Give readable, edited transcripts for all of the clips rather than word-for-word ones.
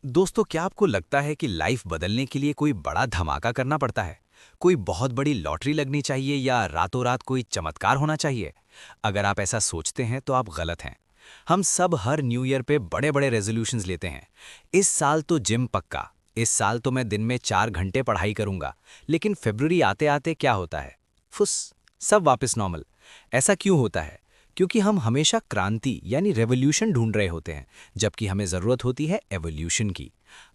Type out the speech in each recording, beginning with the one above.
दोस्तों, क्या आपको लगता है कि लाइफ बदलने के लिए कोई बड़ा धमाका करना पड़ता है? कोई बहुत बड़ी लॉटरी लगनी चाहिए या रातों रात कोई चमत्कार होना चाहिए? अगर आप ऐसा सोचते हैं तो आप गलत हैं। हम सब हर न्यू ईयर पे बड़े-बड़े रेजोल्यूशंस लेते हैं। इस साल तो जिम पक्का, इस साल तो मैं दिन में 4 घंटे पढ़ाई करूंगा। लेकिन फरवरी आते-आते क्या होता है? फुस, सब वापस नॉर्मल। ऐसा क्यों होता है? क्योंकि हम हमेशा क्रांति यानी रेवोल्यूशन ढूंढ रहे होते हैं, जबकि हमें जरूरत होती है एवोल्यूशन की।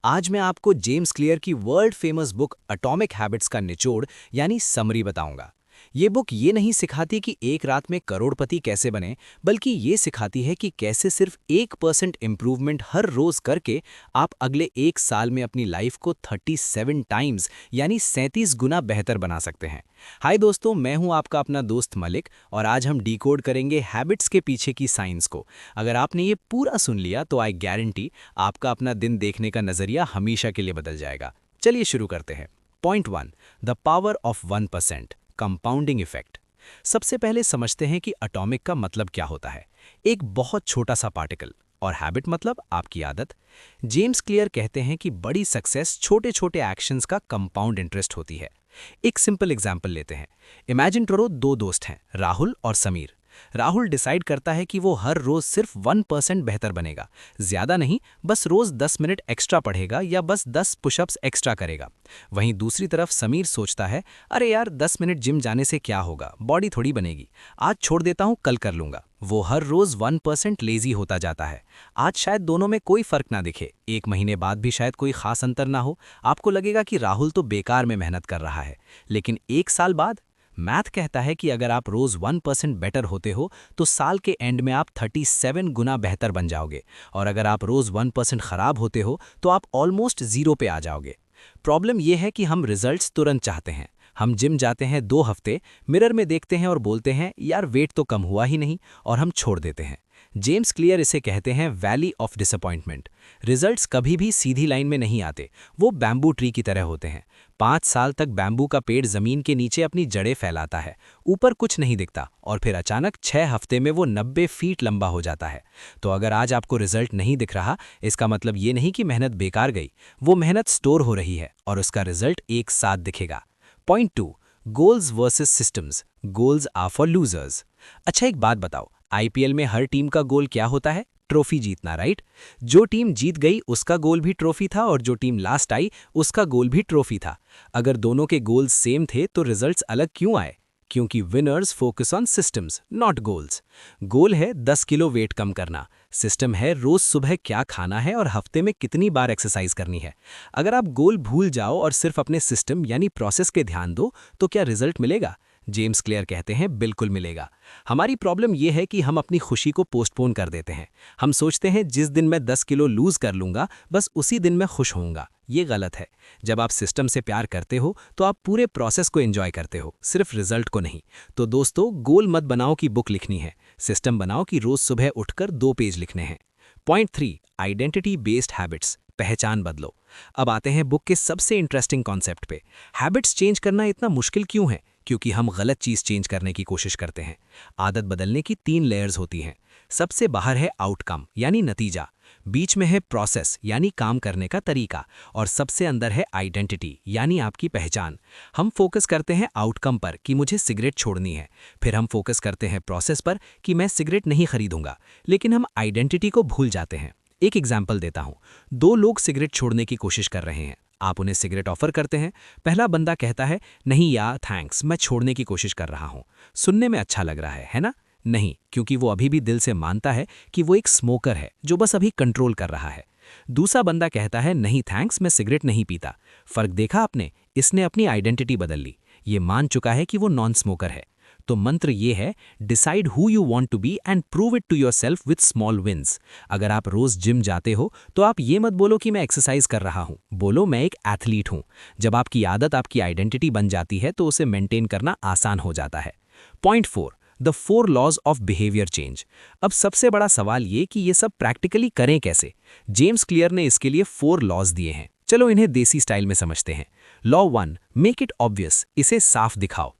आज मैं आपको जेम्स क्लियर की world famous book atomic habits का निचोड़ यानी समरी बताऊंगा। ये बुक ये नहीं सिखाती कि एक रात में करोड़पति कैसे बने, बल्कि ये सिखाती है कि कैसे सिर्फ 1% इम्प्रूवमेंट हर रोज करके आप अगले एक साल में अपनी लाइफ को 37 टाइम्स यानी 37 गुना बेहतर बना सकते हैं। हाय दोस्तों, मैं हूं आपका अपना दोस्त मलिक और आज हम डिकोड करेंगे हैबिट्स के पीछे की साइंस को। अगर आपने ये पूरा सुन लिया तो आई गारंटी आपका अपना दिन देखने का नजरिया हमेशा के लिए बदल जाएगा। चलिए शुरू करते हैं। Point 1, the power of 1%, compounding effect. सबसे पहले समझते हैं कि एटॉमिक का मतलब क्या होता है। एक बहुत छोटा सा पार्टिकल, और हैबिट मतलब आपकी आदत। जेम्स क्लियर कहते हैं कि बड़ी सक्सेस छोटे छोटे एक्शंस का कंपाउंड इंटरेस्ट होती है। एक सिंपल एग्जांपल लेते हैं। इमेजिन करो दो दोस्त हैं, राहुल और समीर। राहुल डिसाइड करता है कि वो हर रोज सिर्फ 1% बेहतर बनेगा। ज्यादा नहीं, बस रोज 10 मिनट एक्स्ट्रा पढ़ेगा या बस 10 पुशअप्स एक्स्ट्रा करेगा। वहीं दूसरी तरफ समीर सोचता है, अरे यार 10 मिनट जिम जाने से क्या होगा, बॉडी थोड़ी बनेगी, आज छोड़ देता हूँ, कल कर लूंगा। वो हर रोज 1% लेजी होता जाता है। आज शायद दोनों में कोई फर्क ना दिखे, एक महीने बाद भी शायद कोई खास अंतर ना हो। आपको लगेगा कि राहुल तो बेकार में मेहनत कर रहा है। लेकिन एक साल बाद मैथ कहता है कि अगर आप रोज 1% बेटर होते हो तो साल के एंड में आप 37 गुना बेहतर बन जाओगे, और अगर आप रोज 1% खराब होते हो तो आप ऑलमोस्ट जीरो पे आ जाओगे। प्रॉब्लम यह है कि हम रिजल्ट्स तुरंत चाहते हैं। हम जिम जाते हैं 2 हफ्ते, मिरर में देखते हैं और बोलते हैं यार वेट तो कम हुआ ही नहीं, और हम छोड़ देते हैं। जेम्स क्लियर इसे कहते हैं वैली ऑफ डिसअपॉइंटमेंट। रिजल्ट्स कभी भी सीधी लाइन में नहीं आते, वो बैम्बू ट्री की तरह होते हैं। 5 साल तक बैम्बू का पेड़ जमीन के नीचे अपनी जड़ें फैलाता है, ऊपर कुछ नहीं दिखता, और फिर अचानक 6 हफ्ते में वो 90 फीट लंबा हो जाता है। तो अगर आज आपको रिजल्ट नहीं दिख रहा, इसका मतलब ये नहीं कि मेहनत बेकार गई, वो मेहनत स्टोर हो रही है और उसका रिजल्ट एक साथ दिखेगा। Point 2, goals versus systems, goals are for losers. अच्छा एक बात बताओ, आईपीएल में हर टीम का गोल क्या होता है? ट्रॉफी जीतना, राइट? जो टीम जीत गई उसका गोल भी ट्रॉफी था, और जो टीम लास्ट आई उसका गोल भी ट्रॉफी था। अगर दोनों के गोल्स सेम थे तो रिजल्ट्स अलग क्यों आए? क्योंकि winners focus on systems not goals. Goal है 10 किलो वेट कम करना, सिस्टम है रोज सुबह क्या खाना है और हफ्ते में कितनी बार एक्सरसाइज करनी है। अगर आप गोल भूल जाओ और सिर्फ अपने सिस्टम यानी प्रोसेस के ध्यान दो तो क्या रिजल्ट मिलेगा? जेम्स क्लियर कहते हैं बिल्कुल मिलेगा। हमारी प्रॉब्लम यह है कि हम अपनी खुशी को पोस्टपोन कर देते हैं। हम सोचते हैं जिस दिन मैं 10 किलो लूज कर लूंगा बस उसी दिन मैं खुश होऊंगा। ये गलत है। जब आप सिस्टम से प्यार करते हो तो आप पूरे प्रोसेस को एंजॉय करते हो, सिर्फ रिजल्ट को नहीं। तो दोस्तों, गोल मत बनाओ कि बुक लिखनी है, सिस्टम बनाओ कि रोज सुबह उठकर 2 पेज लिखने हैं। पॉइंट 3, आइडेंटिटी बेस्ड हैबिट्स, पहचान बदलो। अब आते हैं बुक के सबसे इंटरेस्टिंग कॉन्सेप्ट पे। हैबिट्स चेंज करना इतना मुश्किल क्यों है? क्योंकि हम गलत चीज चेंज करने की कोशिश करते हैं। आदत बदलने की 3 लेयर्स होती हैं। सबसे बाहर है आउटकम यानी नतीजा, बीच में है प्रोसेस यानी काम करने का तरीका, और सबसे अंदर है आइडेंटिटी यानी आपकी पहचान। हम फोकस करते हैं आउटकम पर कि मुझे सिगरेट छोड़नी है, फिर हम फोकस करते हैं प्रोसेस पर कि मैं सिगरेट नहीं खरीदूंगा, लेकिन हम आइडेंटिटी को भूल जाते हैं। एक एग्जाम्पल देता हूं। 2 लोग सिगरेट छोड़ने की कोशिश कर रहे हैं। आप उन्हें सिगरेट ऑफर करते हैं। पहला बंदा कहता है नहीं यार थैंक्स, मैं छोड़ने की कोशिश कर रहा हूं। सुनने में अच्छा लग रहा है ना? नहीं, क्योंकि वो अभी भी दिल से मानता है कि वो एक स्मोकर है जो बस अभी कंट्रोल कर रहा है। दूसरा बंदा कहता है नहीं थैंक्स, मैं सिगरेट नहीं पीता। फर्क देखा आपने? इसने अपनी आइडेंटिटी बदल ली। ये मान चुका है कि वो नॉन स्मोकर है। तो मंत्र ये है, decide who you want to be and prove it to yourself with small wins. अगर आप रोज जिम जाते हो तो आप ये मत बोलो कि मैं एक्सरसाइज कर रहा हूं, बोलो मैं एक एथलीट हूं। जब आपकी आदत आपकी आइडेंटिटी बन जाती है तो उसे मेंटेन करना आसान हो जाता है। Point 4, the 4 laws of behaviour change. अब सबसे बड़ा सवाल ये कि ये सब प्रैक्टिकली करें कैसे? जेम्स क्लियर ने इसके लिए 4 लॉज दिए हैं। चलो इन्हें देसी स्टाइल में समझते हैं। लॉ 1, मेक इट ऑब्वियस, इसे साफ दिखाओ।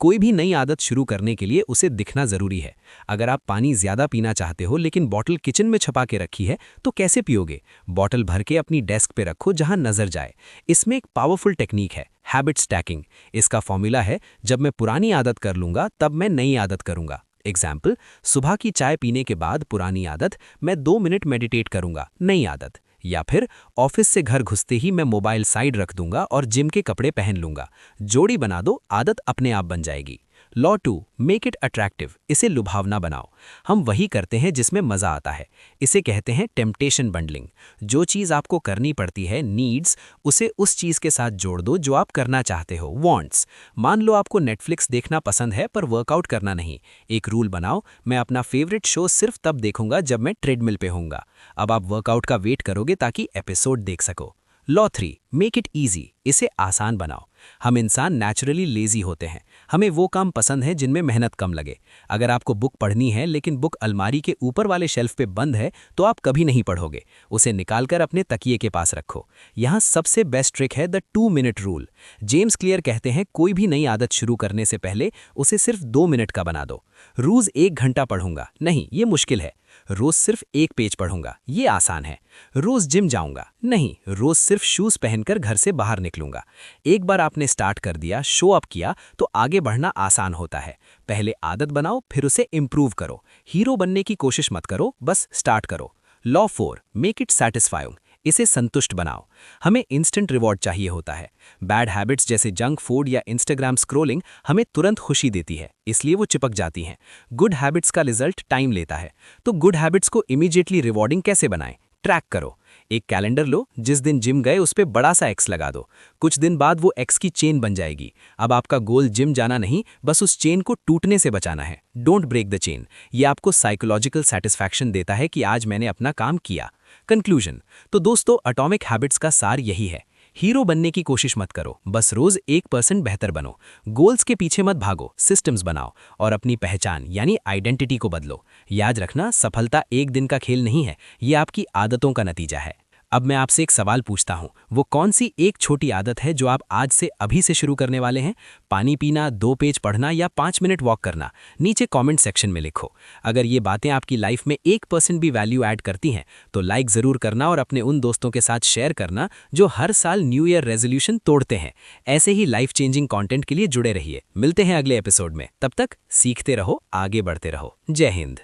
कोई भी नई आदत शुरू करने के लिए उसे दिखना ज़रूरी है। अगर आप पानी ज़्यादा पीना चाहते हो लेकिन बॉटल किचन में छपा के रखी है तो कैसे पियोगे? बॉटल भर के अपनी डेस्क पे रखो जहां नज़र जाए। इसमें एक पावरफुल टेक्निक है, हैबिट स्टैकिंग। इसका फॉर्मूला है, जब मैं पुरानी आदत कर लूँगा तब मैं नई आदत करूँगा। एग्जाम्पल, सुबह की चाय पीने के बाद पुरानी आदत, मैं 2 मिनट मेडिटेट करूँगा, नई आदत। या फिर ऑफिस से घर घुसते ही मैं मोबाइल साइड रख दूंगा और जिम के कपड़े पहन लूंगा। जोड़ी बना दो, आदत अपने आप बन जाएगी। Law 2, make it attractive. इसे लुभावना बनाओ। हम वही करते हैं जिसमें मजा आता है। इसे कहते हैं टेम्पटेशन बंडलिंग। जो चीज़ आपको करनी पड़ती है, नीड्स, उसे उस चीज़ के साथ जोड़ दो जो आप करना चाहते हो, वांट्स। मान लो आपको नेटफ्लिक्स देखना पसंद है पर वर्कआउट करना नहीं। एक रूल बनाओ, मैं अपना फेवरेट शो सिर्फ तब देखूंगा जब मैं ट्रेडमिल पे होऊंगा। अब आप वर्कआउट का वेट करोगे ताकि एपिसोड देख सको। Law 3, make it easy. इसे आसान बनाओ। हम इंसान नेचुरली लेजी होते हैं। हमें वो काम पसंद है जिनमें मेहनत कम लगे। अगर आपको बुक पढ़नी है लेकिन बुक अलमारी के ऊपर वाले शेल्फ पे बंद है तो आप कभी नहीं पढ़ोगे। उसे निकालकर अपने तकिए के पास रखो। यहाँ सबसे बेस्ट ट्रिक है the 2 minute rule. James clear कहते हैं, कोई भी नई आदत शुरू करने से पहले उसे सिर्फ 2 मिनट का बना दो। रोज 1 घंटा पढ़ूंगा, नहीं ये मुश्किल है। रोज सिर्फ 1 पेज पढ़ूंगा, ये आसान है। रोज जिम जाऊंगा, नहीं रोज सिर्फ शूज पहनकर घर से बाहर निकलूंगा। एक बार आपने स्टार्ट कर दिया, शो अप किया, तो आगे बढ़ना आसान होता है। पहले आदत बनाओ, फिर उसे इम्प्रूव करो। हीरो बनने की कोशिश मत करो, बस स्टार्ट करो। Law 4, make it satisfying. इसे संतुष्ट बनाओ। हमें इंस्टेंट रिवॉर्ड चाहिए होता है। बैड हैबिट्स जैसे जंक फूड या इंस्टाग्राम स्क्रोलिंग हमें तुरंत खुशी देती है, इसलिए वो चिपक जाती हैं। गुड हैबिट्स का रिजल्ट टाइम लेता है। तो गुड हैबिट्स को इमीडिएटली रिवॉर्डिंग कैसे बनाएं? ट्रैक करो। एक कैलेंडर लो, जिस दिन जिम गए उस पे बड़ा सा एक्स लगा दो। कुछ दिन बाद वो एक्स की चेन बन जाएगी। अब आपका गोल जिम जाना नहीं, बस उस चेन को टूटने से बचाना है। Don't break the chain. ये आपको साइकोलॉजिकल सेटिस्फैक्शन देता है कि आज मैंने अपना काम किया। कंक्लूजन, तो दोस्तों एटॉमिक हैबिट्स का सार यही है। हीरो बनने की कोशिश मत करो, बस रोज 1% बेहतर बनो। गोल्स के पीछे मत भागो, सिस्टम्स बनाओ और अपनी पहचान यानी आइडेंटिटी को बदलो। याद रखना, सफलता एक दिन का खेल नहीं है, ये आपकी आदतों का नतीजा है। अब मैं आपसे एक सवाल पूछता हूँ, वो कौन सी एक छोटी आदत है जो आप आज से अभी से शुरू करने वाले हैं? पानी पीना, 2 पेज पढ़ना या 5 मिनट वॉक करना? नीचे कमेंट सेक्शन में लिखो। अगर ये बातें आपकी लाइफ में 1% भी वैल्यू ऐड करती हैं तो लाइक ज़रूर करना और अपने उन दोस्तों के साथ शेयर करना जो हर साल न्यू ईयर रेजोल्यूशन तोड़ते हैं। ऐसे ही लाइफ चेंजिंग कंटेंट के लिए जुड़े रहिए। मिलते हैं अगले एपिसोड में। तब तक सीखते रहो, आगे बढ़ते रहो। जय हिंद।